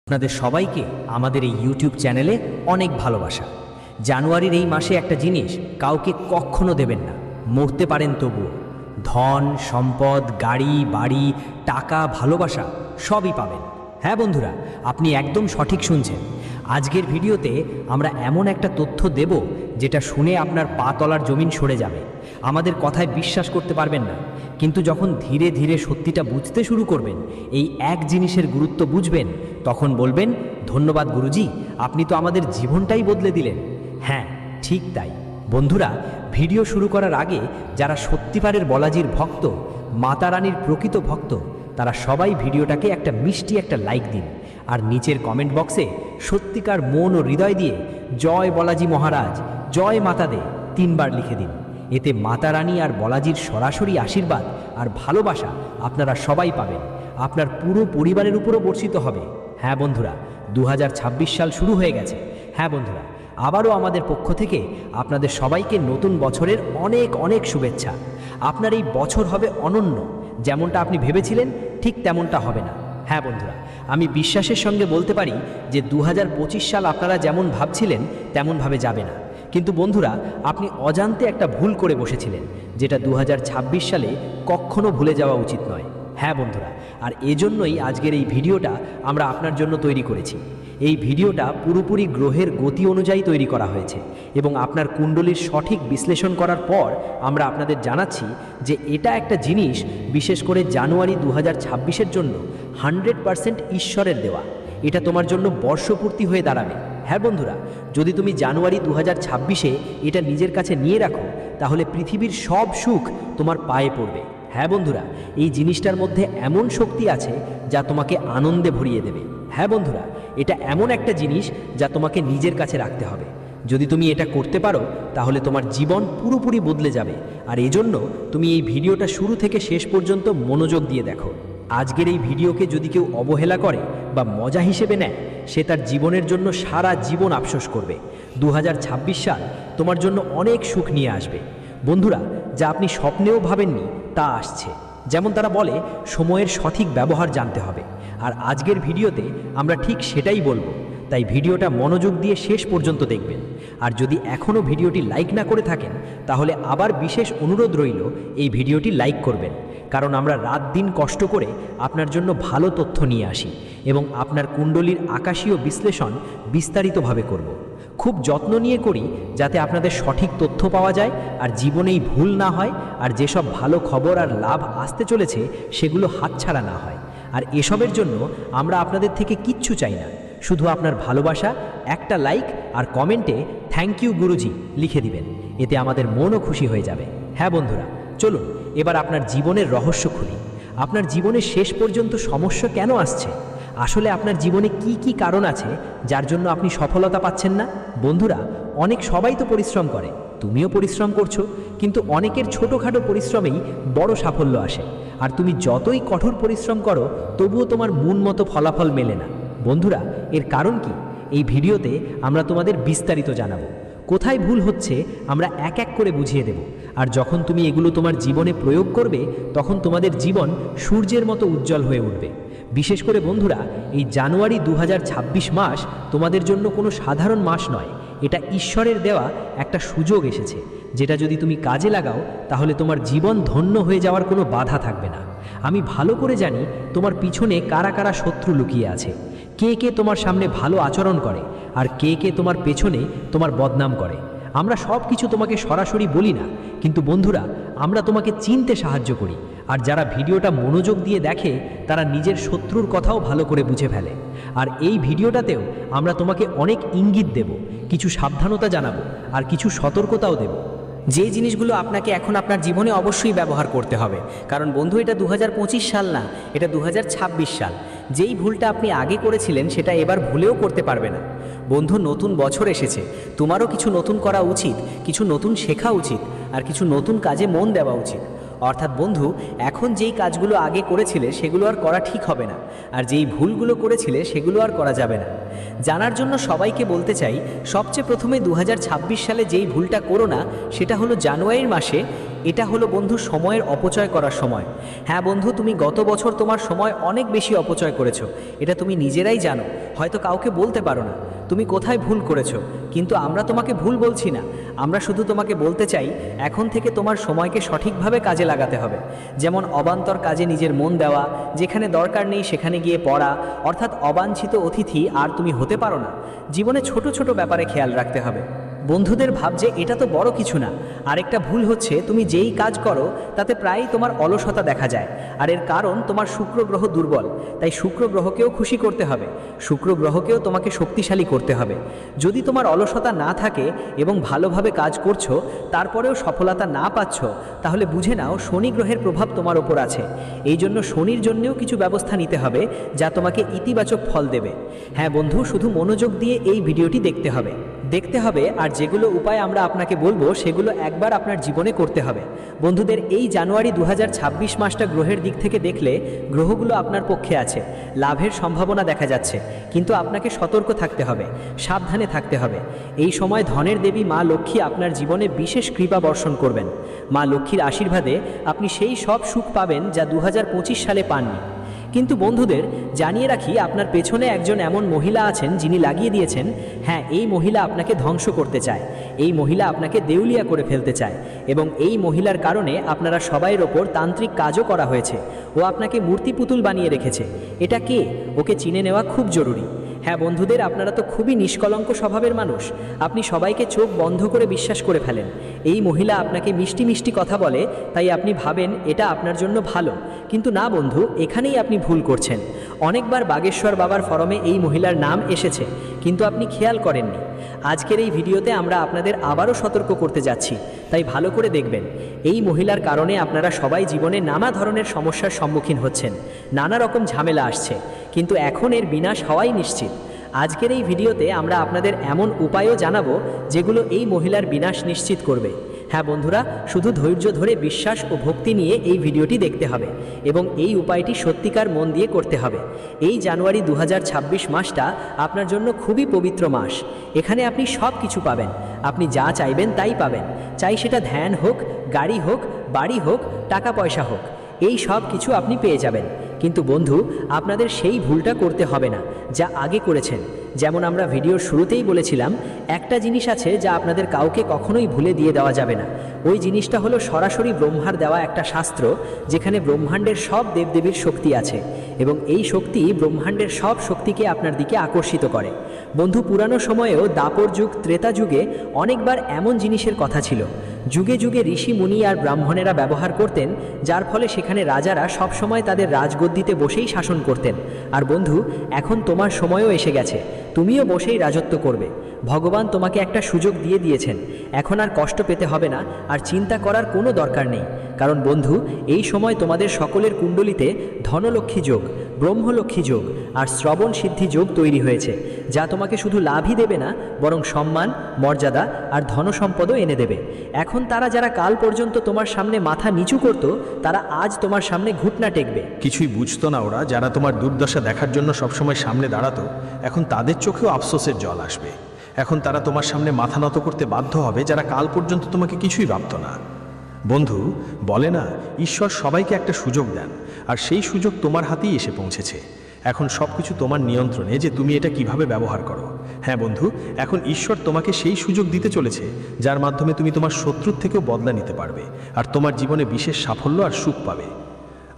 আপনাদের সবাইকে আমাদের এই ইউটিউব চ্যানেলে অনেক ভালোবাসা। জানুয়ারির এই মাসে একটা জিনিস কাউকে কখনো দেবেন না, মরতে পারেন তবুও। ধন সম্পদ, গাড়ি বাড়ি, টাকা, ভালোবাসা সবই পাবেন। হ্যাঁ বন্ধুরা, আপনি একদম সঠিক শুনছেন। আজকের ভিডিওতে আমরা এমন একটা তথ্য দেব যেটা শুনে আপনার পা তলার জমিন সরে যাবে। আমাদের কথায় বিশ্বাস করতে পারবেন না, কিন্তু যখন ধীরে ধীরে সত্যিটা বুঝতে শুরু করবেন, এই এক জিনিসের গুরুত্ব বুঝবেন, তখন বলবেন, ধন্যবাদ গুরুজি, আপনি তো আমাদের জীবনটাই বদলে দিলেন। হ্যাঁ, ঠিক তাই। বন্ধুরা, ভিডিও শুরু করার আগে যারা সত্যিকারের বলাজির ভক্ত, মাতা রানীর প্রকৃত ভক্ত, তারা সবাই ভিডিওটাকে একটা মিষ্টি একটা লাইক দিন, আর নিচের কমেন্ট বক্সে সত্যিকার মন ও হৃদয় দিয়ে জয় বলাজি মহারাজ, জয় মাতা দে 3 বার লিখে দিন। এতে মাতা রানী আর বলাজির সরাসরি আশীর্বাদ আর ভালোবাসা আপনারা সবাই পাবেন। আপনার পুরো পরিবারের উপরও বর্ষিত হবে। হ্যাঁ বন্ধুরা, 2026 সাল শুরু হয়ে গেছে। হ্যাঁ বন্ধুরা, আবারও আমাদের পক্ষ থেকে আপনাদের সবাইকে নতুন বছরের অনেক অনেক শুভেচ্ছা। আপনার এই বছর হবে অনন্য। যেমনটা আপনি ভেবেছিলেন ঠিক তেমনটা হবে না। হ্যাঁ বন্ধুরা, আমি বিশ্বাসের সঙ্গে বলতে পারি যে 2025 সাল আপনারা যেমন ভাবছিলেন তেমনভাবে যাবে না। কিন্তু বন্ধুরা, আপনি অজান্তে একটা ভুল করে বসেছিলেন, যেটা 2026 সালে কখনো ভুলে যাওয়া উচিত নয়। হ্যাঁ বন্ধুরা, আর এজন্যই আজকের এই ভিডিওটা আমরা আপনার জন্য তৈরি করেছি। এই ভিডিওটা পুরোপুরি গ্রহের গতি অনুযায়ী তৈরি করা হয়েছে এবং আপনার কুণ্ডলীর সঠিক বিশ্লেষণ করার পর আমরা আপনাদের জানাচ্ছি যে এটা একটা জিনিস বিশেষ করে জানুয়ারি 2026-এর জন্য 100% ঈশ্বরের দেওয়া। এটা তোমার জন্য বর্ষপূর্তি হয়ে দাঁড়াবে। হ্যাঁ বন্ধুরা, যদি তুমি জানুয়ারি 2026-এ এটা নিজের কাছে নিয়ে রাখো, তাহলে পৃথিবীর সব সুখ তোমার পায়ে পড়বে। হ্যাঁ বন্ধুরা, এই জিনিসটার মধ্যে এমন শক্তি আছে যা তোমাকে আনন্দে ভরিয়ে দেবে। হ্যাঁ বন্ধুরা, এটা এমন একটা জিনিস যা তোমাকে নিজের কাছে রাখতে হবে। যদি তুমি এটা করতে পারো, তাহলে তোমার জীবন পুরোপুরি বদলে যাবে। আর এজন্য তুমি এই ভিডিওটা শুরু থেকে শেষ পর্যন্ত মনোযোগ দিয়ে দেখো। আজকের এই ভিডিওকে যদি কেউ অবহেলা করে বা মজা হিসেবে নেয়, সে তার জীবনের জন্য সারা জীবন আফসোস করবে। 2026 সাল তোমার জন্য অনেক সুখ নিয়ে আসবে। বন্ধুরা, যা আপনি স্বপ্নেও ভাবেননি তা আসছে। যেমন তারা বলে, সময়ের সঠিক ব্যবহার জানতে হবে। আর আজকের ভিডিওতে আমরা ঠিক সেটাই বলবো। তাই ভিডিওটা মনোযোগ দিয়ে শেষ পর্যন্ত দেখবেন। আর যদি এখনও ভিডিওটি লাইক না করে থাকেন, তাহলে আবার বিশেষ অনুরোধ রইল, এই ভিডিওটি লাইক করবেন। কারণ আমরা রাত দিন কষ্ট করে আপনার জন্য ভালো তথ্য নিয়ে আসি এবং আপনার কুণ্ডলীর আকাশীয় বিশ্লেষণ বিস্তারিতভাবে করব। খুব যত্ন নিয়ে করি, যাতে আপনাদের সঠিক তথ্য পাওয়া যায় আর জীবনেই ভুল না হয়, আর যেসব ভালো খবর আর লাভ আসতে চলেছে সেগুলো হাতছাড়া না হয়। আর এসবের জন্য আমরা আপনাদের থেকে কিচ্ছু চাই না, শুধু আপনার ভালোবাসা, একটা লাইক আর কমেন্টে থ্যাংক ইউ গুরুজি লিখে দিবেন। এতে আমাদের মনও খুশি হয়ে যাবে। হ্যাঁ বন্ধুরা, চলুন এবার আপনার জীবনের রহস্য খুলি। আপনার জীবনের শেষ পর্যন্ত সমস্যা কেন আসছে? আসলে আপনার জীবনে কি কি কারণ আছে যার জন্য আপনি সফলতা পাচ্ছেন না? বন্ধুরা, সবাই তো পরিশ্রম করে, তুমিও পরিশ্রম করছো, কিন্তু অনেকের ছোটোখাটো পরিশ্রমেই বড় সাফল্য আসে। আর তুমি যতই কঠোর পরিশ্রম করো, তবুও তোমার মন মতো ফলাফল মেলে না। বন্ধুরা, এর কারণ কি? এই ভিডিওতে আমরা তোমাদের বিস্তারিত জানাবো। কোথায় ভুল হচ্ছে আমরা এক এক করে বুঝিয়ে দেব। আর যখন তুমি এগুলো তোমার জীবনে প্রয়োগ করবে, তখন তোমাদের জীবন সূর্যের মতো উজ্জ্বল হয়ে উঠবে। বিশেষ করে বন্ধুরা, এই জানুয়ারি 2026 মাস তোমাদের জন্য কোনো সাধারণ মাস নয়। এটা ঈশ্বরের দেওয়া একটা সুযোগ এসেছে, যেটা যদি তুমি কাজে লাগাও, তাহলে তোমার জীবন ধন্য হয়ে যাওয়ার কোনো বাধা থাকবে না। আমি ভালো করে জানি তোমার পিছনে কারা কারা শত্রু লুকিয়ে আছে, কে কে তোমার সামনে ভালো আচরণ করে আর কে কে তোমার পেছনে তোমার বদনাম করে। আমরা সব কিছু তোমাকে সরাসরি বলি না, কিন্তু বন্ধুরা, আমরা তোমাকে চিনতে সাহায্য করি। আর যারা ভিডিওটা মনোযোগ দিয়ে দেখে, তারা নিজের শত্রুর কথাও ভালো করে বুঝে ফেলে। আর এই ভিডিওটাতেও আমরা তোমাকে অনেক ইঙ্গিত দেব, কিছু সাবধানতা জানাবো আর কিছু সতর্কতাও দেব, যে জিনিসগুলো আপনাকে এখন আপনার জীবনে অবশ্যই ব্যবহার করতে হবে। কারণ বন্ধু, এটা 2025 সাল না, এটা 2026 সাল। যেই ভুলটা আপনি আগে করেছিলেন, সেটা এবার ভুলেও করতে পারবে না। বন্ধু, নতুন বছর এসেছে, তোমারও কিছু নতুন করা উচিত, কিছু নতুন শেখা উচিত, আর কিছু নতুন কাজে মন দেওয়া উচিত। অর্থাৎ বন্ধু, এখন যেই কাজগুলো আগে করেছিলে সেগুলো আর করা ঠিক হবে না, আর যেই ভুলগুলো করেছিলে সেগুলো আর করা যাবে না। জানার জন্য সবাইকে বলতে চাই, সবচেয়ে প্রথমে 2026 সালে যেই ভুলটা করো না, সেটা হলো জানুয়ারির মাসে এটা হলো বন্ধু সময়ের অপচয় করার সময়। হ্যাঁ বন্ধু, তুমি গত বছর তোমার সময় অনেক বেশি অপচয় করেছো, এটা তুমি নিজেরাই জানো। হয়তো কাউকে বলতে পারো না তুমি কোথায় ভুল করেছো, কিন্তু আমরা তোমাকে ভুল বলছি না। আমরা শুধু তোমাকে বলতে চাই এখন থেকে তোমার সময়কে সঠিকভাবে কাজে লাগাতে হবে। যেমন অবান্তর কাজে নিজের মন দেওয়া, যেখানে দরকার নেই সেখানে গিয়ে পড়া, অর্থাৎ অবাঞ্ছিত অতিথি আর তুমি হতে পারো না। জীবনে ছোট ছোট ব্যাপারে খেয়াল রাখতে হবে। বন্ধুদের ভাবছে এটা তো বড় কিছু না। আরেকটা ভুল হচ্ছে তুমি যেই কাজ করো তাতে প্রায়ই তোমার অলসতা দেখা যায়, আর এর কারণ তোমার শুক্র গ্রহ দুর্বল। তাই শুক্র গ্রহকেও খুশি করতে হবে, শুক্র গ্রহকেও তোমাকে শক্তিশালী করতে হবে। যদি তোমার অলসতা না থাকে এবং ভালোভাবে কাজ করছো তারপরেও সফলতা না পাচ্ছ, তাহলে বুঝে নাও শনি গ্রহের প্রভাব তোমার ওপর আছে। এই জন্য শনির জন্যেও কিছু ব্যবস্থা নিতে হবে যা তোমাকে ইতিবাচক ফল দেবে। হ্যাঁ বন্ধু, শুধু মনোযোগ দিয়ে এই ভিডিওটি দেখতে হবে, আর যেগুলো উপায় আমরা আপনাকে বলবো সেগুলো একবার আপনার জীবনে করতে হবে। বন্ধুদের, এই জানুয়ারি 2026 মাসটা গ্রহের দিক থেকে দেখলে গ্রহগুলো আপনার পক্ষে আছে, লাভের সম্ভাবনা দেখা যাচ্ছে। কিন্তু আপনাকে সতর্ক থাকতে হবে, সাবধানে থাকতে হবে। এই সময় ধনের দেবী মা লক্ষ্মী আপনার জীবনে বিশেষ কৃপা বর্ষণ করবেন। মা লক্ষ্মীর আশীর্বাদে আপনি সেই সব সুখ পাবেন যা 2025 সালে পাননি। কিন্তু বন্ধুদের, জানিয়ে রাখি আপনার পেছনে একজন এমন মহিলা আছেন যিনি লাগিয়ে দিয়েছেন। হ্যাঁ, এই মহিলা আপনাকে ধ্বংস করতে চায়, এই মহিলা আপনাকে দেউলিয়া করে ফেলতে চায়, এবং এই মহিলার কারণে আপনারা সবাইয়ের ওপর তান্ত্রিক কাজও করা হয়েছে। ও আপনাকে মূর্তি পুতুল বানিয়ে রেখেছে। এটা কে, ওকে চিনে নেওয়া খুব জরুরি। হ্যাঁ বন্ধুদের, আপনারা তো খুবই নিষ্কলঙ্ক স্বভাবের মানুষ, আপনি সবাইকে চোখ বন্ধ করে বিশ্বাস করে ফেলেন। এই মহিলা আপনাকে মিষ্টি মিষ্টি কথা বলে, তাই আপনি ভাবেন এটা আপনার জন্য ভালো। কিন্তু না বন্ধু, এখানেই আপনি ভুল করছেন। অনেকবার বাগেশ্বর বাবার ফরমে এই মহিলার নাম এসেছে, কিন্তু আপনি খেয়াল করেননি। আজকের এই ভিডিওতে আমরা আপনাদের আবারও সতর্ক করতে যাচ্ছি, তাই ভালো করে দেখবেন। এই মহিলার কারণে আপনারা সবাই জীবনে নানা ধরনের সমস্যার সম্মুখীন হচ্ছেন, নানা রকম ঝামেলা আসছে, কিন্তু এখন এর বিনাশ হওয়াই নিশ্চিত। আজকের এই ভিডিওতে আমরা আপনাদের এমন উপায়ও জানাবো যেগুলো এই মহিলার বিনাশ নিশ্চিত করবে। হ্যাঁ বন্ধুরা, শুধু ধৈর্য ধরে বিশ্বাস ও ভক্তি নিয়ে এই ভিডিওটি দেখতে হবে এবং এই উপায়টি সত্যিকার মন দিয়ে করতে হবে। এই জানুয়ারি 2026 মাসটা আপনার জন্য খুবই পবিত্র মাস। এখানে আপনি সব কিছু পাবেন, আপনি যা চাইবেন তাই পাবেন। চাই সেটা ধ্যান হোক, গাড়ি হোক, বাড়ি হোক, টাকা পয়সা হোক, এই সব কিছু আপনি পেয়ে যাবেন। কিন্তু বন্ধু, আপনাদের সেই ভুলটা করতে হবে না যা আগে করেছেন। যেমন আমরা ভিডিওর শুরুতেই বলেছিলাম, একটা জিনিস আছে যা আপনাদের কাউকে কখনোই ভুলে দিয়ে দেওয়া যাবে না। ওই জিনিসটা হলো সরাসরি ব্রহ্মার দেওয়া একটা শাস্ত্র, যেখানে ব্রহ্মাণ্ডের সব দেবদেবীর শক্তি আছে এবং এই শক্তি ব্রহ্মাণ্ডের সব শক্তিকে আপনার দিকে আকর্ষিত করে। বন্ধু, পুরানো সময়েও দাপর যুগ, ত্রেতা যুগে অনেকবার এমন জিনিসের কথা ছিল। যুগে যুগে ঋষি মুনি আর ব্রাহ্মণেরা ব্যবহার করতেন, যার ফলে সেখানে রাজারা সবসময় তাদের রাজগদ্দিতে বসেই শাসন করতেন। আর বন্ধু, এখন তোমার সময়ও এসে গেছে, তুমিও বসেই রাজত্ব করবে। ভগবান তোমাকে একটা সুযোগ দিয়ে দিয়েছেন, এখন আর কষ্ট পেতে হবে না, আর চিন্তা করার কোনো দরকার নেই। কারণ বন্ধু, এই সময় তোমাদের সকলের কুণ্ডলিতে ধনলক্ষ্মী যোগ, ব্রহ্মলক্ষ্মী যোগ আর শ্রবণ সিদ্ধি যোগ তৈরি হয়েছে, যা তোমাকে শুধু লাভই দেবে না, বরং সম্মান, মর্যাদা আর ধনসম্পদও এনে দেবে। এখন তারা যারা কাল পর্যন্ত তোমার সামনে মাথা নিচু করত, তারা আজ তোমার সামনে ঘুটনা টেকবে। কিছুই বুঝতো না ওরা, যারা তোমার দুর্দশা দেখার জন্য সবসময় সামনে দাঁড়াতো, এখন তাদের চোখেও আফসোসের জল আসবে। এখন তারা তোমার সামনে মাথা নত করতে বাধ্য হবে, যারা কাল পর্যন্ত তোমাকে কিছুই ভাবতো না। বন্ধু, বলে না, ঈশ্বর সবাইকে একটা সুযোগ দেন, আর সেই সুযোগ তোমার হাতেই এসে পৌঁছেছে। এখন সব কিছু তোমার নিয়ন্ত্রণে যে তুমি এটা কিভাবে ব্যবহার করো। হ্যাঁ বন্ধু, এখন ঈশ্বর তোমাকে সেই সুযোগ দিতে চলেছে যার মাধ্যমে তুমি তোমার শত্রুর থেকেও বদলা নিতে পারবে, আর তোমার জীবনে বিশেষ সাফল্য আর সুখ পাবে।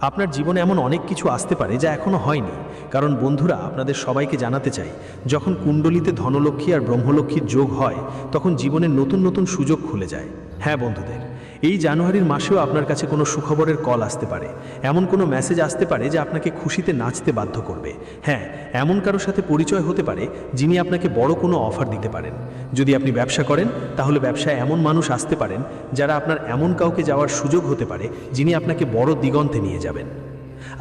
আপনার জীবনে এমন অনেক কিছু আসতে পারে যা এখনো হয়নি। কারণ বন্ধুরা, আপনাদের সবাইকে জানাতে চাই, যখন কুণ্ডলিতে ধনলক্ষ্মী আর ব্রহ্মলক্ষ্মীর যোগ হয়, তখন জীবনে নতুন নতুন সুযোগ খুলে যায়। হ্যাঁ বন্ধুদের, এই জানুয়ারির মাসেও আপনার কাছে কোনো সুখবরের কল আসতে পারে, এমন কোনো মেসেজ আসতে পারে যা আপনাকে খুশিতে নাচতে বাধ্য করবে। হ্যাঁ, এমন কারোর সাথে পরিচয় হতে পারে যিনি আপনাকে বড় কোনো অফার দিতে পারেন। যদি আপনি ব্যবসা করেন, তাহলে ব্যবসায় এমন মানুষ আসতে পারেন যারা আপনার এমন কাউকে যাওয়ার সুযোগ হতে পারে যিনি আপনাকে বড় দিগন্তে নিয়ে যাবেন।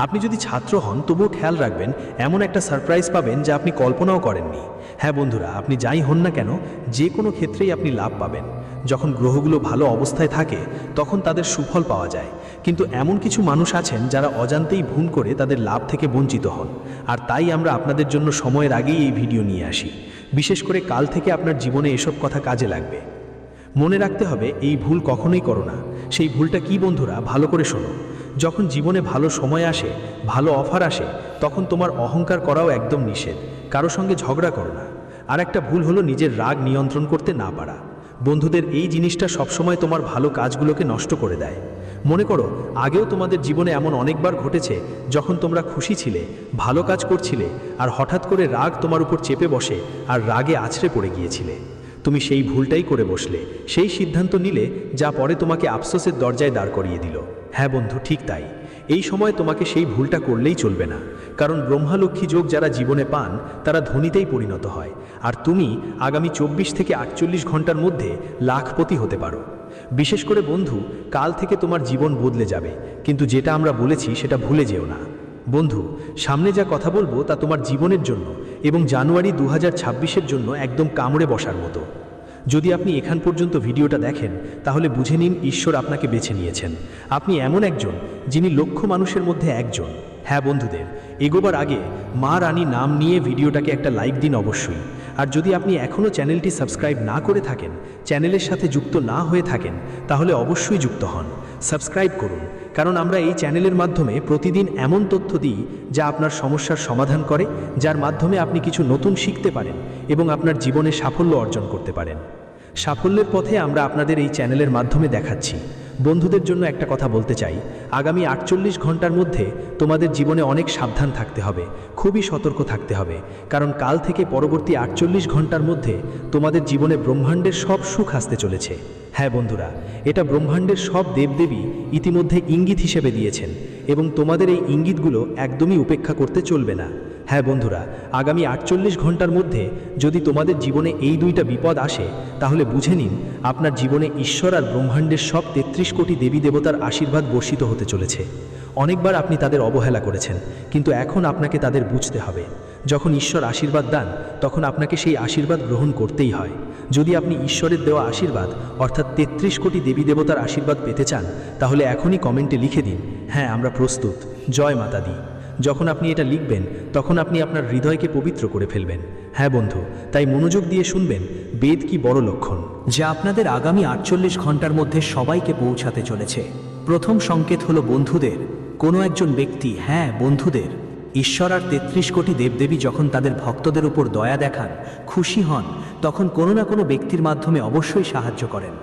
আপনি যদি ছাত্র হন, তবুও খেয়াল রাখবেন, এমন একটা সারপ্রাইজ পাবেন যা আপনি কল্পনাও করেননি। হ্যাঁ বন্ধুরা, আপনি যাই হন না কেন, যে কোনো ক্ষেত্রেই আপনি লাভ পাবেন। যখন গ্রহগুলো ভালো অবস্থায় থাকে, তখন তাদের সুফল পাওয়া যায়। কিন্তু এমন কিছু মানুষ আছেন যারা অজান্তেই ভুল করে তাদের লাভ থেকে বঞ্চিত হন, আর তাই আমরা আপনাদের জন্য সময়ের আগেই এই ভিডিও নিয়ে আসি। বিশেষ করে কাল থেকে আপনার জীবনে এসব কথা কাজে লাগবে। মনে রাখতে হবে, এই ভুল কখনোই করো না। সেই ভুলটা কি বন্ধুরা, ভালো করে শোনো। যখন জীবনে ভালো সময় আসে, ভালো অফার আসে, তখন তোমার অহংকার করাও একদম নিষেধ। কারো সঙ্গে ঝগড়া করো না। আর একটা ভুল হলো নিজের রাগ নিয়ন্ত্রণ করতে না পারা। বন্ধুদের এই জিনিসটা সবসময় তোমার ভালো কাজগুলোকে নষ্ট করে দেয়। মনে করো, আগেও তোমাদের জীবনে এমন অনেকবার ঘটেছে যখন তোমরা খুশি ছিলে, ভালো কাজ করছিলে, আর হঠাৎ করে রাগ তোমার উপর চেপে বসে আর রাগে আছড়ে পড়ে গিয়েছিলে। তুমি সেই ভুলটাই করে বসলে, সেই সিদ্ধান্ত নিলে যা পরে তোমাকে আফসোসের দরজায় দাঁড় করিয়ে দিল। হ্যাঁ বন্ধু, ঠিক তাই। এই সময় তোমাকে সেই ভুলটা করলেই চলবে না, কারণ ব্রহ্মালক্ষ্মী যোগ যারা জীবনে পান তারা ধনীতেই পরিণত হয়। আর তুমি আগামী 24 থেকে 48 ঘন্টার মধ্যে লাখপতি হতে পারো। বিশেষ করে বন্ধু, কাল থেকে তোমার জীবন বদলে যাবে, কিন্তু যেটা আমরা বলেছি সেটা ভুলে যেও না। বন্ধু, সামনে যা কথা বলবো তা তোমার জীবনের জন্য এবং জানুয়ারি 2026-এর জন্য একদম কামড়ে বসার মতো। যদি আপনি এখান পর্যন্ত ভিডিওটা দেখেন, তাহলে বুঝে নিন ঈশ্বর আপনাকে বেছে নিয়েছেন। আপনি এমন একজন যিনি লক্ষ মানুষের মধ্যে একজন। হ্যাঁ বন্ধুদের, এগোবার আগে মা রানী নাম নিয়ে ভিডিওটাকে একটা লাইক দিন অবশ্যই। আর যদি আপনি এখনও চ্যানেলটি সাবস্ক্রাইব না করে থাকেন, চ্যানেলের সাথে যুক্ত না হয়ে থাকেন, তাহলে অবশ্যই যুক্ত হন, সাবস্ক্রাইব করুন। কারণ আমরা এই চ্যানেলের মাধ্যমে প্রতিদিন এমন তথ্য দিই যা আপনার সমস্যার সমাধান করে, যার মাধ্যমে আপনি কিছু নতুন শিখতে পারেন এবং আপনার জীবনে সাফল্য অর্জন করতে পারেন। সাফল্যের পথে আমরা আপনাদের এই চ্যানেলের মাধ্যমে দেখাচ্ছি। বন্ধুদের জন্য একটা কথা বলতে চাই, আগামী 48 ঘন্টার মধ্যে তোমাদের জীবনে অনেক সাবধান থাকতে হবে, খুবই সতর্ক থাকতে হবে, কারণ কাল থেকে পরবর্তী 48 ঘন্টার মধ্যে তোমাদের জীবনে ব্রহ্মাণ্ডের সব সুখ আসতে চলেছে। হ্যাঁ বন্ধুরা, এটা ব্রহ্মাণ্ডের সব দেবদেবী ইতিমধ্যে ইঙ্গিত হিসেবে দিয়েছেন এবং তোমাদের এই ইঙ্গিতগুলো একদমই উপেক্ষা করতে চলবে না। হ্যাঁ বন্ধুরা, আগামী 48 ঘন্টার মধ্যে যদি তোমাদের জীবনে এই দুইটা বিপদ আসে, তাহলে বুঝে নিন আপনার জীবনে ঈশ্বর আর ব্রহ্মাণ্ডের সব 33 কোটি দেবী দেবতার আশীর্বাদ বর্ষিত হতে চলেছে। অনেকবার আপনি তাদের অবহেলা করেছেন, কিন্তু এখন আপনাকে তাদের বুঝতে হবে। যখন ঈশ্বর আশীর্বাদ দেন, তখন আপনাকে সেই আশীর্বাদ গ্রহণ করতেই হয়। যদি আপনি ঈশ্বরের দেওয়া আশীর্বাদ অর্থাৎ 33 কোটি দেবী দেবতার আশীর্বাদ পেতে চান, তাহলে এখনই কমেন্টে লিখে দিন, হ্যাঁ আমরা প্রস্তুত, জয় মাতা দি। যখন আপনি এটা লিখবেন, তখন আপনি আপনার হৃদয়কে পবিত্র করে ফেলবেন। হ্যাঁ বন্ধু, তাই মনোযোগ দিয়ে শুনবেন বেদ কি বড় লক্ষণ, যা আপনাদের আগামী 48 ঘন্টার মধ্যে সবাইকে পৌঁছাতে চলেছে। প্রথম সংকেত হলো বন্ধুদের, কোনো একজন ব্যক্তি, হ্যাঁ বন্ধুদের, ঈশ্বর আর 33 কোটি দেবদেবী যখন তাদের ভক্তদের উপর দয়া দেখান, খুশি হন, তখন কোনো না কোনো ব্যক্তির মাধ্যমে অবশ্যই সাহায্য করেন।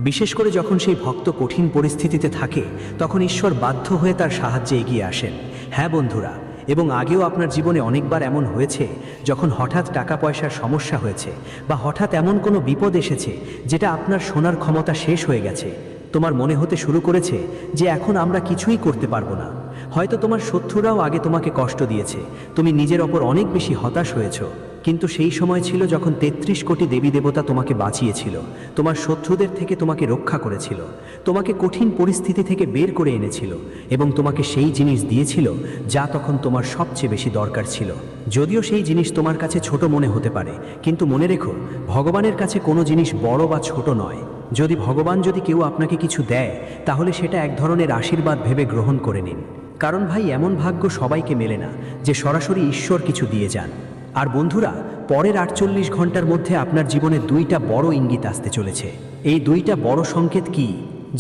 বিশেষ করে যখন সেই ভক্ত কঠিন পরিস্থিতিতে থাকে, তখন ঈশ্বর বাধ্য হয়ে তার সাহায্যে এগিয়ে আসেন। হ্যাঁ বন্ধুরা, এবং আগেও আপনার জীবনে অনেকবার এমন হয়েছে যখন হঠাৎ টাকা পয়সার সমস্যা হয়েছে বা হঠাৎ এমন কোনো বিপদ এসেছে যেটা আপনার শোনার ক্ষমতা শেষ হয়ে গেছে। তোমার মনে হতে শুরু করেছে যে এখন আমরা কিছুই করতে পারবো না। হয়তো তোমার শত্রুরাও আগে তোমাকে কষ্ট দিয়েছে, তুমি নিজের ওপর অনেক বেশি হতাশ হয়েছো। কিন্তু সেই সময় ছিল যখন 33 কোটি দেবী দেবতা তোমাকে বাঁচিয়েছিল, তোমার শত্রুদের থেকে তোমাকে রক্ষা করেছিল, তোমাকে কঠিন পরিস্থিতি থেকে বের করে এনেছিল এবং তোমাকে সেই জিনিস দিয়েছিল যা তখন তোমার সবচেয়ে বেশি দরকার ছিল। যদিও সেই জিনিস তোমার কাছে ছোট মনে হতে পারে, কিন্তু মনে রেখো, ভগবানের কাছে কোনো জিনিস বড় বা ছোট নয়। যদি ভগবান যদি কেউ আপনাকে কিছু দেয়, তাহলে সেটা এক ধরনের আশীর্বাদ ভেবে গ্রহণ করে নিন। কারণ ভাই, এমন ভাগ্য সবাইকে মেলে না যে সরাসরি ঈশ্বর কিছু দিয়ে যান। আর বন্ধুরা, পরের 48 ঘন্টার মধ্যে আপনার জীবনে দুইটা বড় ইঙ্গিত আসতে চলেছে। এই দুইটা বড় সংকেত কি?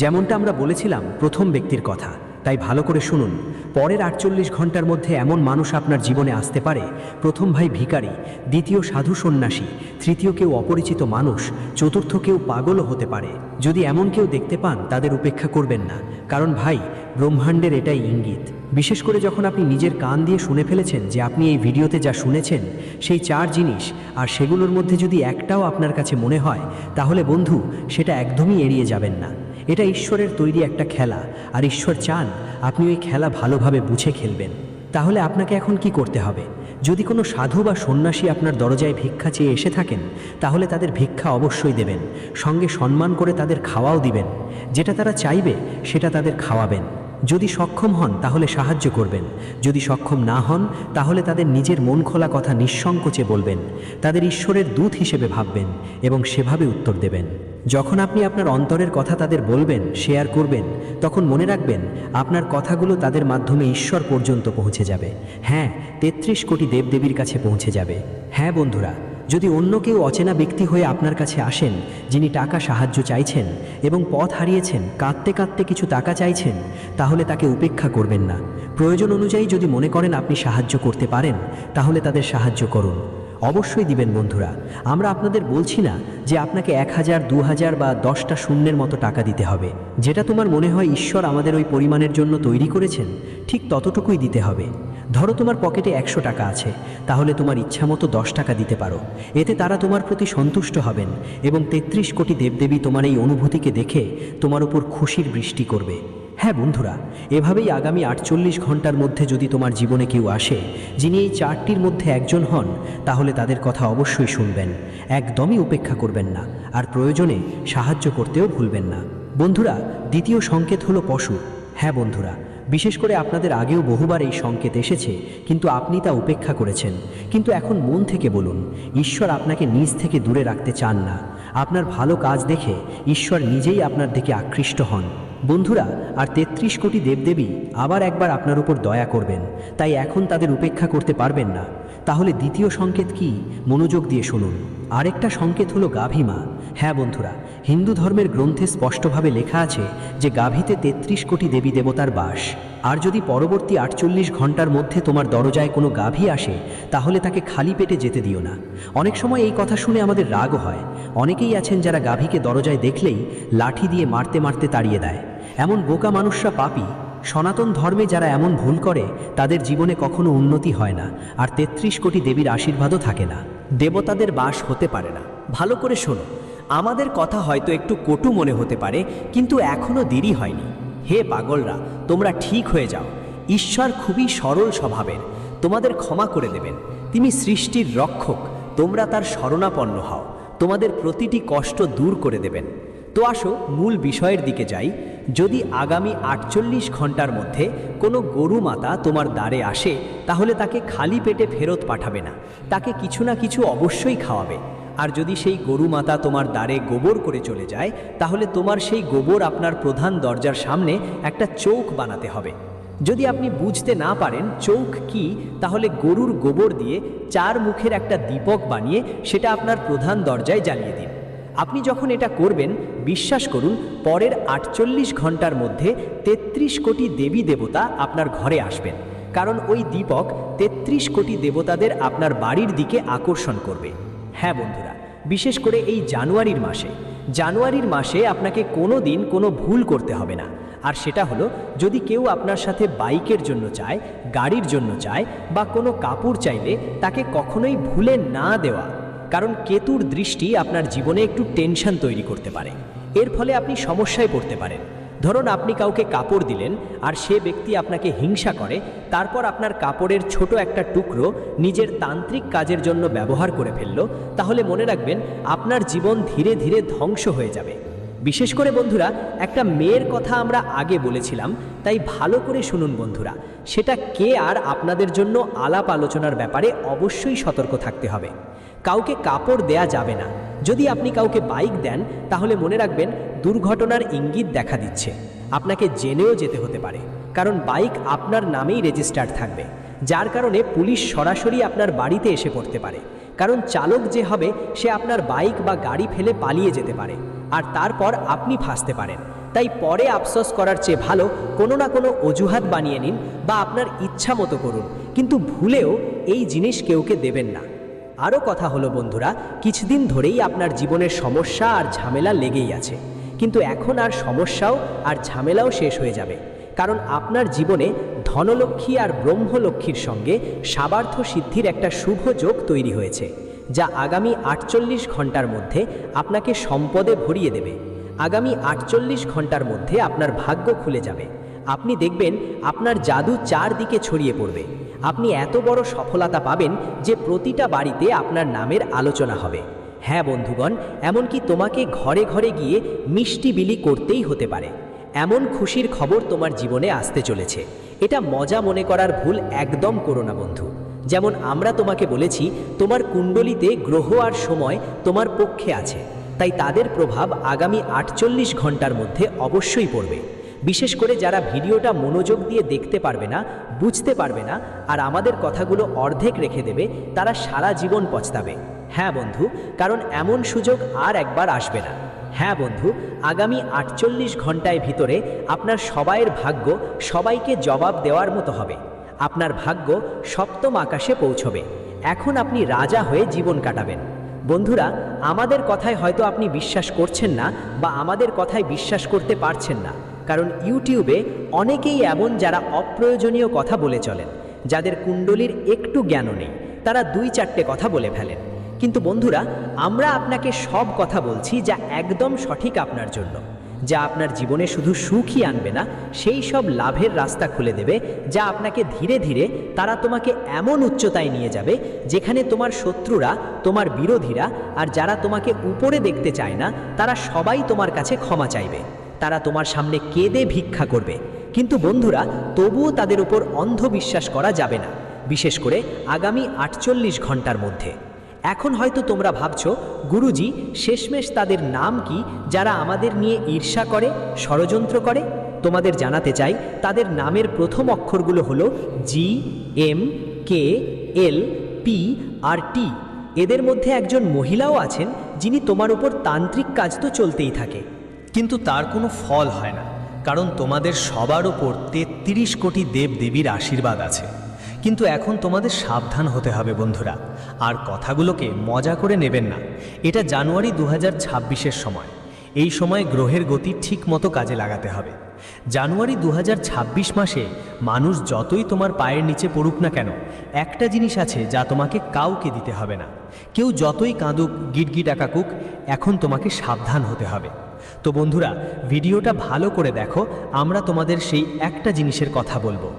যেমনটা আমরা বলেছিলাম প্রথম ব্যক্তির কথা, তাই ভালো করে শুনুন। পরের 48 ঘন্টার মধ্যে এমন মানুষ আপনার জীবনে আসতে পারে, প্রথম ভাই ভিখারি, দ্বিতীয় সাধু সন্ন্যাসী, তৃতীয় কেউ অপরিচিত মানুষ, চতুর্থ কেউ পাগলও হতে পারে। যদি এমন কেউ দেখতে পান, তাদের উপেক্ষা করবেন না, কারণ ভাই, ব্রহ্মাণ্ডের এটাই ইঙ্গিত। বিশেষ করে যখন আপনি নিজের কান দিয়ে শুনে ফেলেছেন যে আপনি এই ভিডিওতে যা শুনেছেন সেই 4 জিনিস, আর সেগুলোর মধ্যে যদি একটাও আপনার কাছে মনে হয়, তাহলে বন্ধু, সেটা একদমই এড়িয়ে যাবেন না। এটা ঈশ্বরের তৈরি একটা খেলা, আর ঈশ্বর চান আপনি ওই খেলা ভালোভাবে বুঝে খেলবেন। তাহলে আপনাকে এখন কি করতে হবে? যদি কোনো সাধু বা সন্ন্যাসী আপনার দরজায় ভিক্ষা চেয়ে এসে থাকেন, তাহলে তাদের ভিক্ষা অবশ্যই দেবেন, সঙ্গে সম্মান করে তাদের খাওয়াও দিবেন। যেটা তারা চাইবে সেটা তাদের খাওয়াবেন। যদি সক্ষম হন তাহলে সাহায্য করবেন, যদি সক্ষম না হন তাহলে তাদের নিজের মন খোলা কথা নিঃসংকোচে বলবেন, তাদের ঈশ্বরের দূত হিসেবে ভাববেন এবং সেভাবে উত্তর দেবেন। যখন আপনি আপনার অন্তরের কথা তাদের বলবেন, শেয়ার করবেন, তখন মনে রাখবেন আপনার কথাগুলো তাদের মাধ্যমে ঈশ্বর পর্যন্ত পৌঁছে যাবে। হ্যাঁ, 33 কোটি দেবদেবীর কাছে পৌঁছে যাবে। হ্যাঁ বন্ধুরা, যদি অন্য কেউ অচেনা ব্যক্তি হয়ে আপনার কাছে আসেন, যিনি টাকা সাহায্য চাইছেন এবং পথ হারিয়েছেন, কাঁদতে কাঁদতে কিছু টাকা চাইছেন, তাহলে তাকে উপেক্ষা করবেন না। প্রয়োজন অনুযায়ী যদি মনে করেন আপনি সাহায্য করতে পারেন, তাহলে তাদের সাহায্য করুন। অবশ্যই দিবেন বন্ধুরা। আমরা আপনাদের বলছি না যে আপনাকে 1000, 2000 বা 10টা শূন্যের মতো টাকা দিতে হবে। যেটা তোমার মনে হয় ঈশ্বর আমাদের ওই পরিমাণের জন্য তৈরি করেছেন, ঠিক ততটুকুই দিতে হবে। ধরো তোমার পকেটে 100 টাকা আছে, তাহলে তোমার ইচ্ছামতো 10 টাকা দিতে পারো। এতে তারা তোমার প্রতি সন্তুষ্ট হবেন এবং 33 কোটি দেবদেবী তোমার এই অনুভূতিকে দেখে তোমার উপর খুশির বৃষ্টি করবে। হ্যাঁ বন্ধুরা, এভাবেই আগামী 48 ঘন্টার মধ্যে যদি তোমার জীবনে কেউ আসে, যিনি এই 4টির মধ্যে একজন হন, তাহলে তাদের কথা অবশ্যই শুনবেন, একদমই উপেক্ষা করবেন না, আর প্রয়োজনে সাহায্য করতেও ভুলবেন না। বন্ধুরা, দ্বিতীয় সংকেত হলো পশু। হ্যাঁ বন্ধুরা, বিশেষ করে আপনাদের আগেও বহুবার এই সংকেত এসেছে, কিন্তু আপনি তা উপেক্ষা করেছেন। কিন্তু এখন মন থেকে বলুন, ঈশ্বর আপনাকে নিজ থেকে দূরে রাখতে চান না। আপনার ভালো কাজ দেখে ঈশ্বর নিজেই আপনার দিকে আকৃষ্ট হন। বন্ধুরা, আর 33 কোটি দেবদেবী আবার একবার আপনার উপর দয়া করবেন, তাই এখন তাদের উপেক্ষা করতে পারবেন না। তাহলে দ্বিতীয় সংকেত কি? মনোযোগ দিয়ে শুনুন। আরেকটা সংকেত হলো গাভী মা। হ্যাঁ বন্ধুরা, হিন্দু ধর্মের গ্রন্থে স্পষ্টভাবে লেখা আছে যে গাভীতে 33 কোটি দেবী দেবতার বাস। আর যদি পরবর্তী 48 ঘন্টার মধ্যে তোমার দরজায় কোনো গাভী আসে, তাহলে তাকে খালি পেটে যেতে দিও না। অনেক সময় এই কথা শুনে আমাদের রাগও হয়। অনেকেই আছেন যারা গাভীকে দরজায় দেখলেই লাঠি দিয়ে মারতে মারতে তাড়িয়ে দেয়। এমন বোকা মানুষরা পাপী। সনাতন ধর্মে যারা এমন ভুল করে, তাদের জীবনে কখনো উন্নতি হয় না, আর 33 কোটি দেবীর আশীর্বাদও থাকে না। দেবতাদের বাস হতে পারে না। ভালো করে শোনো, আমাদের কথা হয়তো একটু কটু মনে হতে পারে, কিন্তু এখনো দেরি হয়নি। হে পাগলরা, তোমরা ঠিক হয়ে যাও। ঈশ্বর খুবই সরল স্বভাবের, তোমাদের ক্ষমা করে দেবেন। তিনি সৃষ্টির রক্ষক, তোমরা তার শরণাপন্ন হও, তোমাদের প্রতিটি কষ্ট দূর করে দেবেন। তো আসো মূল বিষয়ের দিকে যাই। যদি আগামী 48 ঘন্টার মধ্যে কোনো গরু মাতা তোমার দ্বারে আসে, তাহলে তাকে খালি পেটে ফেরত পাঠাবে না, তাকে কিছু না কিছু অবশ্যই খাওয়াবে। আর যদি সেই গরু মাতা তোমার দ্বারে গোবর করে চলে যায়, তাহলে তোমার সেই গোবর আপনার প্রধান দরজার সামনে একটা চৌক বানাতে হবে। যদি আপনি বুঝতে না পারেন চৌক কি, তাহলে গরুর গোবর দিয়ে 4 মুখের একটা দীপক বানিয়ে সেটা আপনার প্রধান দরজায় জ্বালিয়ে দিন। আপনি যখন এটা করবেন, বিশ্বাস করুন, পরের 48 ঘন্টার মধ্যে 33 কোটি দেবী দেবতা আপনার ঘরে আসবেন। কারণ ওই দীপক 33 কোটি দেবতাদের আপনার বাড়ির দিকে আকর্ষণ করবে। হ্যাঁ বন্ধুরা, বিশেষ করে এই জানুয়ারির মাসে আপনাকে কোনো দিন কোনো ভুল করতে হবে না। আর সেটা হলো, যদি কেউ আপনার সাথে বাইকের জন্য চায়, গাড়ির জন্য চায়, বা কোনো কাপড় চাইলে তাকে কখনোই ভুলে না দেওয়া। কারণ কেতুর দৃষ্টি আপনার জীবনে একটু টেনশন তৈরি করতে পারে। এর ফলে আপনি সমস্যায় পড়তে পারেন। ধরুন আপনি কাউকে কাপড় দিলেন, আর সে ব্যক্তি আপনাকে হিংসা করে, তারপর আপনার কাপড়ের ছোট একটা টুকরো নিজের তান্ত্রিক কাজের জন্য ব্যবহার করে ফেলল, তাহলে মনে রাখবেন আপনার জীবন ধীরে ধীরে ধ্বংস হয়ে যাবে। বিশেষ করে বন্ধুরা, একটা মেয়ের কথা আমরা আগে বলেছিলাম, তাই ভালো করে শুনুন বন্ধুরা। সেটা কে আর আপনাদের জন্য আলাপ আলোচনার ব্যাপারে অবশ্যই সতর্ক থাকতে হবে। কাউকে কাপড় দেয়া যাবে না। যদি আপনি কাউকে বাইক দেন, তাহলে মনে রাখবেন দুর্ঘটনার ইঙ্গিত দেখা দিচ্ছে। আপনাকে জেলেও যেতে হতে পারে, কারণ বাইক আপনার নামেই রেজিস্টার্ড থাকবে, যার কারণে পুলিশ সরাসরি আপনার বাড়িতে এসে পড়তে পারে। কারণ চালক যে হবে, সে আপনার বাইক বা গাড়ি ফেলে পালিয়ে যেতে পারে, আর তারপর আপনি ফাঁসতে পারেন। তাই পরে আফসোস করার চেয়ে ভালো কোনো না কোনো অজুহাত বানিয়ে নিন, বা আপনার ইচ্ছা মতো করুন, কিন্তু ভুলেও এই জিনিস কেউকে দেবেন না। আরও কথা হলো বন্ধুরা, কিছুদিন ধরেই আপনার জীবনের সমস্যা আর ঝামেলা লেগেই আছে, কিন্তু এখন আর সমস্যাও আর ঝামেলাও শেষ হয়ে যাবে। কারণ আপনার জীবনে ধনলক্ষ্মী আর ব্রহ্মলক্ষ্মীর সঙ্গে সাবার্থ সিদ্ধির একটা শুভ যোগ তৈরি হয়েছে, যা আগামী 48 ঘন্টার মধ্যে আপনাকে সম্পদে ভরিয়ে দেবে। আগামী 48 ঘন্টার মধ্যে আপনার ভাগ্য খুলে যাবে। আপনি দেখবেন আপনার জাদু চারদিকে ছড়িয়ে পড়বে। আপনি এত বড় সফলতা পাবেন যে প্রতিটা বাড়িতে আপনার নামের আলোচনা হবে। হ্যাঁ বন্ধুগণ, এমনকি তোমাকে ঘরে ঘরে গিয়ে মিষ্টি বিলি করতেই হতে পারে। এমন খুশির খবর তোমার জীবনে আসতে চলেছে। এটা মজা মনে করার ভুল একদম করো না বন্ধু। যেমন আমরা তোমাকে বলেছি, তোমার কুণ্ডলিতে গ্রহ আর সময় তোমার পক্ষে আছে, তাই তাদের প্রভাব আগামী 48 ঘন্টার মধ্যে অবশ্যই পড়বে। বিশেষ করে যারা ভিডিওটা মনোযোগ দিয়ে দেখতে পারবে না, বুঝতে পারবে না, আর আমাদের কথাগুলো অর্ধেক রেখে দেবে, তারা সারা জীবন পছতাবে। হ্যাঁ বন্ধু, কারণ এমন সুযোগ আর একবার আসবে না। হ্যাঁ বন্ধু, আগামী 48 ঘন্টায় ভিতরে আপনার সবাইয়ের ভাগ্য সবাইকে জবাব দেওয়ার মতো হবে। আপনার ভাগ্য সপ্তম আকাশে পৌঁছবে। এখন আপনি রাজা হয়ে জীবন কাটাবেন। বন্ধুরা, আমাদের কথায় হয়তো আপনি বিশ্বাস করছেন না বা আমাদের কথায় বিশ্বাস করতে পারছেন না, কারণ ইউটিউবে অনেকেই এমন যারা অপ্রয়োজনীয় কথা বলে চলেন, যাদের কুণ্ডলীর একটু জ্ঞানও নেই। তারা 2-4টে কথা বলে ফেলেন। কিন্তু বন্ধুরা, আমরা আপনাকে সব কথা বলছি যা একদম সঠিক আপনার জন্য, যা আপনার জীবনে শুধু সুখই আনবে না, সেই সব লাভের রাস্তা খুলে দেবে, যা আপনাকে ধীরে ধীরে তারা তোমাকে এমন উচ্চতায় নিয়ে যাবে যেখানে তোমার শত্রুরা, তোমার বিরোধীরা আর যারা তোমাকে উপরে দেখতে চায় না, তারা সবাই তোমার কাছে ক্ষমা চাইবে। তারা তোমার সামনে কেঁদে ভিক্ষা করবে। কিন্তু বন্ধুরা, তবুও তাদের উপর অন্ধ বিশ্বাস করা যাবে না, বিশেষ করে আগামী 48 ঘন্টার মধ্যে। এখন হয়তো তোমরা ভাবছো, গুরুজি শেষমেশ তাদের নাম কি যারা আমাদের নিয়ে ঈর্ষা করে, ষড়যন্ত্র করে? তোমাদের জানাতে চাই, তাদের নামের প্রথম অক্ষরগুলো হলো জি, এম, কে, এল, পি আর টি। এদের মধ্যে একজন মহিলাও আছেন যিনি তোমার উপর তান্ত্রিক কাজ তো চলতেই থাকে, কিন্তু তার কোনো ফল হয় না, কারণ তোমাদের সবার ওপর 33 কোটি দেবদেবীর আশীর্বাদ আছে। কিন্তু এখন তোমাদের সাবধান হতে হবে বন্ধুরা, আর কথাগুলোকে মজা করে নেবেন না। এটা জানুয়ারি 2026-এর সময়। এই সময় গ্রহের গতি ঠিক মতো কাজে লাগাতে হবে। জানুয়ারি 2026 মাসে মানুষ যতই তোমার পায়ের নিচে পড়ুক না কেন, একটা জিনিস আছে যা তোমাকে কাউকে দিতে হবে না। কেউ যতই কাঁদুক, গিটগিট আঁকাকুক, এখন তোমাকে সাবধান হতে হবে। তো বন্ধুরা, ভিডিওটা ভালো করে দেখো, আমরা তোমাদের সেই একটা জিনিসের কথা বলবো।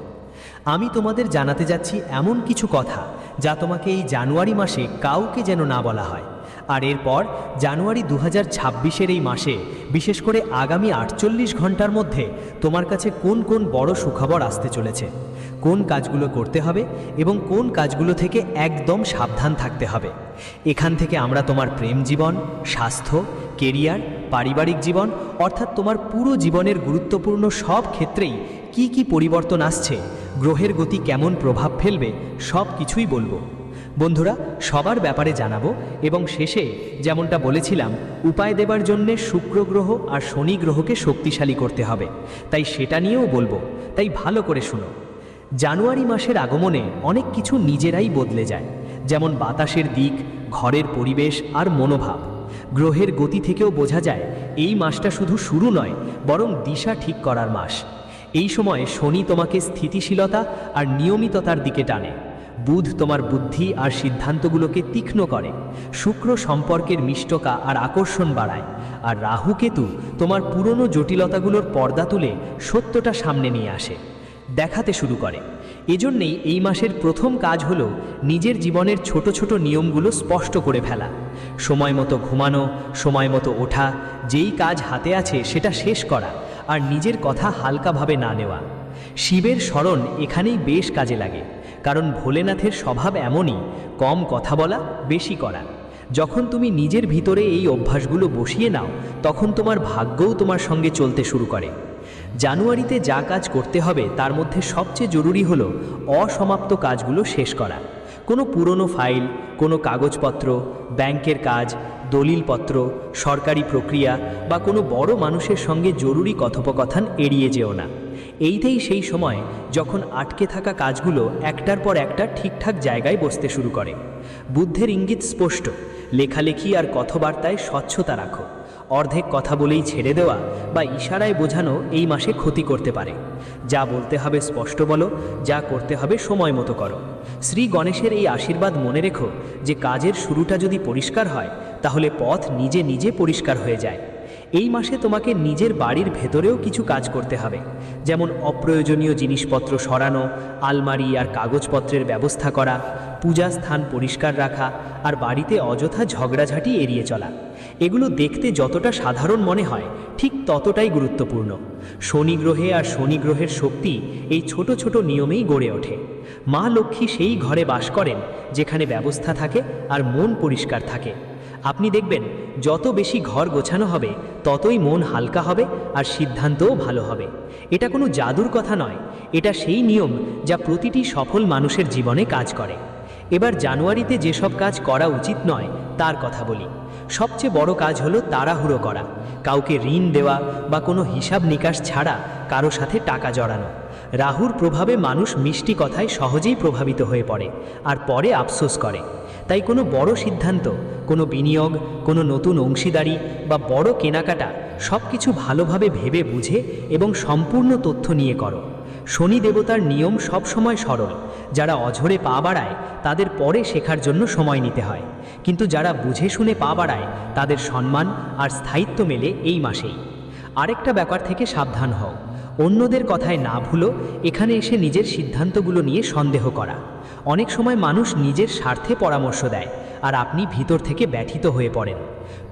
আমি তোমাদের জানাতে যাচ্ছি এমন কিছু কথা যা তোমাকে এই জানুয়ারি মাসে কাউকে যেন না বলা হয়। আর এরপর জানুয়ারি 2026-এর এই মাসে, বিশেষ করে আগামী 48 ঘন্টার মধ্যে তোমার কাছে কোন কোন বড় সুখবর আসতে চলেছে, কোন কাজগুলো করতে হবে এবং কোন কাজগুলো থেকে একদম সাবধান থাকতে হবে। এখান থেকে আমরা তোমার প্রেম জীবন, স্বাস্থ্য, কেরিয়ার, পারিবারিক জীবন, অর্থাৎ তোমার পুরো জীবনের গুরুত্বপূর্ণ সব ক্ষেত্রেই কি কি পরিবর্তন আসছে, গ্রহের গতি কেমন প্রভাব ফেলবে, সব কিছুই বলবো। বন্ধুরা, সবার ব্যাপারে জানাবো এবং শেষে যেমনটা বলেছিলাম, উপায় দেবার জন্যে শুক্র গ্রহ আর শনি গ্রহকে শক্তিশালী করতে হবে, তাই সেটা নিয়েও বলবো। তাই ভালো করে শুনো। জানুয়ারি মাসের আগমনে অনেক কিছু নিজেরাই বদলে যায়, যেমন বাতাসের দিক, ঘরের পরিবেশ আর মনোভাব। গ্রহের গতি থেকেও বোঝা যায় এই মাসটা শুধু শুরু নয়, বরং দিশা ঠিক করার মাস। এই সময় শনি তোমাকে স্থিতিশীলতা আর নিয়মিততার দিকে টানে, বুধ তোমার বুদ্ধি আর সিদ্ধান্তগুলোকে তীক্ষ্ণ করে, শুক্র সম্পর্কের মিষ্টতা আর আকর্ষণ বাড়ায়, আর রাহু কেতু তোমার পুরনো জটিলতাগুলোর পর্দা তুলে সত্যটা সামনে নিয়ে আসে, দেখাতে শুরু করে। এজন্যেই এই মাসের প্রথম কাজ হলো নিজের জীবনের ছোট ছোট নিয়মগুলো স্পষ্ট করে ফেলা। সময় মতো ঘুমানো, সময় মতো ওঠা, যেই কাজ হাতে আছে সেটা শেষ করা, আর নিজের কথা হালকাভাবে না নেওয়া। শিবের স্মরণ এখানেই বেশ কাজে লাগে, কারণ ভোলেনাথের স্বভাব এমনই, কম কথা বলা, বেশি করা। যখন তুমি নিজের ভিতরে এই অভ্যাসগুলো বসিয়ে নাও, তখন তোমার ভাগ্যও তোমার সঙ্গে চলতে শুরু করে। জানুয়ারিতে যা কাজ করতে হবে তার মধ্যে সবচেয়ে জরুরি হলো অসমাপ্ত কাজগুলো শেষ করা। কোনো পুরনো ফাইল, কোনো কাগজপত্র, ব্যাংকের কাজ, দলিলপত্র, সরকারি প্রক্রিয়া বা কোনো বড় মানুষের সঙ্গে জরুরি কথোপকথন এড়িয়ে যেও না। এইটাই সেই সময় যখন আটকে থাকা কাজগুলো একটার পর একটা ঠিকঠাক জায়গায় বসতে শুরু করে। বুদ্ধের ইঙ্গিত স্পষ্ট, লেখালেখি আর কথাবার্তায় স্বচ্ছতা রাখো। অর্ধেক কথা বলেই ছেড়ে দেওয়া বা ইশারায় বোঝানো এই মাসে ক্ষতি করতে পারে। যা বলতে হবে স্পষ্ট বলো, যা করতে হবে সময় মতো করো। শ্রী গণেশের এই আশীর্বাদ মনে রেখো যে কাজের শুরুটা যদি পরিষ্কার হয়, তাহলে পথ নিজে নিজে পরিষ্কার হয়ে যায়। এই মাসে তোমাকে নিজের বাড়ির ভেতরেও কিছু কাজ করতে হবে, যেমন অপ্রয়োজনীয় জিনিসপত্র সরানো, আলমারি আর কাগজপত্রের ব্যবস্থা করা, পূজা স্থান পরিষ্কার রাখা আর বাড়িতে অযথা ঝগড়াঝাটি এড়িয়ে চলা। এগুলো দেখতে যতটা সাধারণ মনে হয়, ঠিক ততটাই গুরুত্বপূর্ণ। শনি গ্রহে আর শনি গ্রহের শক্তি এই ছোট ছোট নিয়মেই গড়ে ওঠে। মা লক্ষ্মী সেই ঘরে বাস করেন যেখানে ব্যবস্থা থাকে আর মন পরিষ্কার থাকে। আপনি দেখবেন যত বেশি ঘর গোছানো হবে, ততই মন হালকা হবে আর সিদ্ধান্তও ভালো হবে। এটা কোনো জাদুর কথা নয়, এটা সেই নিয়ম যা প্রতিটি সফল মানুষের জীবনে কাজ করে। এবার জানুয়ারিতে যেসব কাজ করা উচিত নয় তার কথা বলি। সবচেয়ে বড় কাজ হলো তাড়াহুড়ো করা, কাউকে ঋণ দেওয়া বা কোনো হিসাব নিকাশ ছাড়া কারো সাথে টাকা জড়ানো। রাহুর প্রভাবে মানুষ মিষ্টি কথায় সহজেই প্রভাবিত হয়ে পড়ে আর পরে আফসোস করে। তাই কোনো বড় সিদ্ধান্ত, কোনো বিনিয়োগ, কোনো নতুন অংশীদারি বা বড় কেনাকাটা সব কিছু ভালোভাবে ভেবে বুঝে এবং সম্পূর্ণ তথ্য নিয়ে করো। শনি দেবতার নিয়ম সবসময় সরল। যারা অঝরে পা বাড়ায় তাদের পরে শেখার জন্য সময় নিতে হয়, কিন্তু যারা বুঝে শুনে পা বাড়ায় তাদের সম্মান আর স্থায়িত্ব মেলে এই মাসেই। আরেকটা ব্যাপার থেকে সাবধান হও, অন্যদের কথায় না ভুলো এখানে এসে নিজের সিদ্ধান্তগুলো নিয়ে সন্দেহ করা। অনেক সময় মানুষ নিজের স্বার্থে পরামর্শ দেয় আর আপনি ভিতর থেকে ব্যথিত হয়ে পড়েন।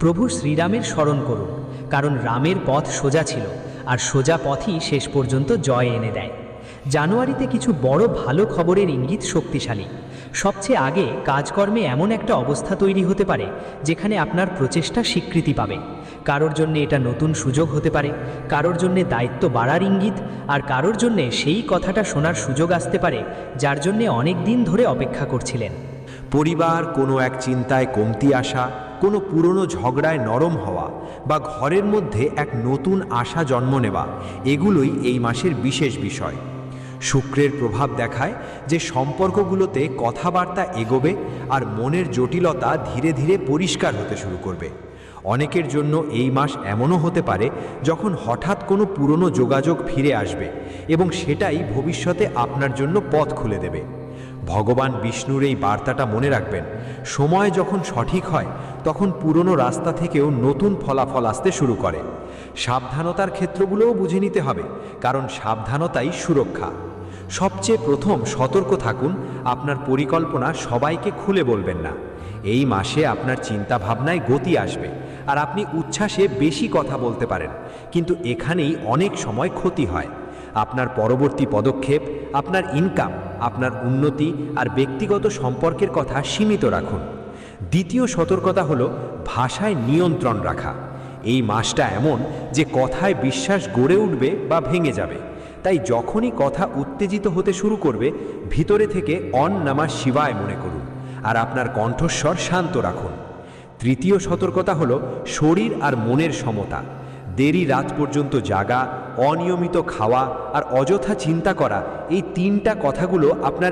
প্রভু শ্রীরামের স্মরণ করুন, কারণ রামের পথ সোজা ছিল আর সোজা পথই শেষ পর্যন্ত জয় এনে দেয়। জানুয়ারিতে কিছু বড় ভালো খবরের ইঙ্গিত শক্তিশালী। সবচেয়ে আগে কাজকর্মে এমন একটা অবস্থা তৈরি হতে পারে যেখানে আপনার প্রচেষ্টা স্বীকৃতি পাবে। কারোর জন্য এটা নতুন সুযোগ হতে পারে, কারোর জন্য দায়িত্ব বাড়ার ইঙ্গিত, আর কারোর জন্য সেই কথাটা শোনার সুযোগ আসতে পারে যার জন্য অনেক দিন ধরে অপেক্ষা করছিলেন। পরিবার কোনো এক চিন্তায় কমতি আসা, কোনো পুরনো ঝগড়ায় নরম হওয়া বা ঘরের মধ্যে এক নতুন আশা জন্ম নেওয়া, এগুলোই এই মাসের বিশেষ বিষয়। শুক্রের প্রভাব দেখায় যে সম্পর্কগুলোতে কথাবার্তা এগোবে আর মনের জটিলতা ধীরে ধীরে পরিষ্কার হতে শুরু করবে। অনেকের জন্য এই মাস এমনও হতে পারে যখন হঠাৎ কোনো পুরনো যোগাযোগ ফিরে আসবে এবং সেটাই ভবিষ্যতে আপনার জন্য পথ খুলে দেবে। ভগবান বিষ্ণুর এই বার্তাটা মনে রাখবেন, সময় যখন সঠিক হয় তখন পুরনো রাস্তা থেকেও নতুন ফলাফল আসতে শুরু করে। সাবধানতার ক্ষেত্রগুলোও বুঝে নিতে হবে, কারণ সাবধানতাই সুরক্ষা। সবচেয়ে প্রথম সতর্ক থাকুন, আপনার পরিকল্পনা সবাইকে খুলে বলবেন না। এই মাসে আপনার চিন্তা ভাবনায় গতি আসবে আর আপনি উচ্ছ্বাসে বেশি কথা বলতে পারেন, কিন্তু এখানেই অনেক সময় ক্ষতি হয়। আপনার পরবর্তী পদক্ষেপ, আপনার ইনকাম, আপনার উন্নতি আর ব্যক্তিগত সম্পর্কের কথা সীমিত রাখুন। দ্বিতীয় সতর্কতা হলো ভাষায় নিয়ন্ত্রণ রাখা। এই মাসটা এমন যে কথায় বিশ্বাস গড়ে উঠবে বা ভেঙে যাবে, তাই যখনই কথা উত্তেজিত হতে শুরু করবে ভিতরে থেকে অন নমঃ শিবায় মনে করুন আর আপনার কণ্ঠস্বর শান্ত রাখুন। তৃতীয় সতর্কতা হলো শরীর আর মনের সমতা। দেরি রাত পর্যন্ত জাগা, অনিয়মিত খাওয়া আর অযথা চিন্তা করা, এই তিনটা কথাগুলো আপনার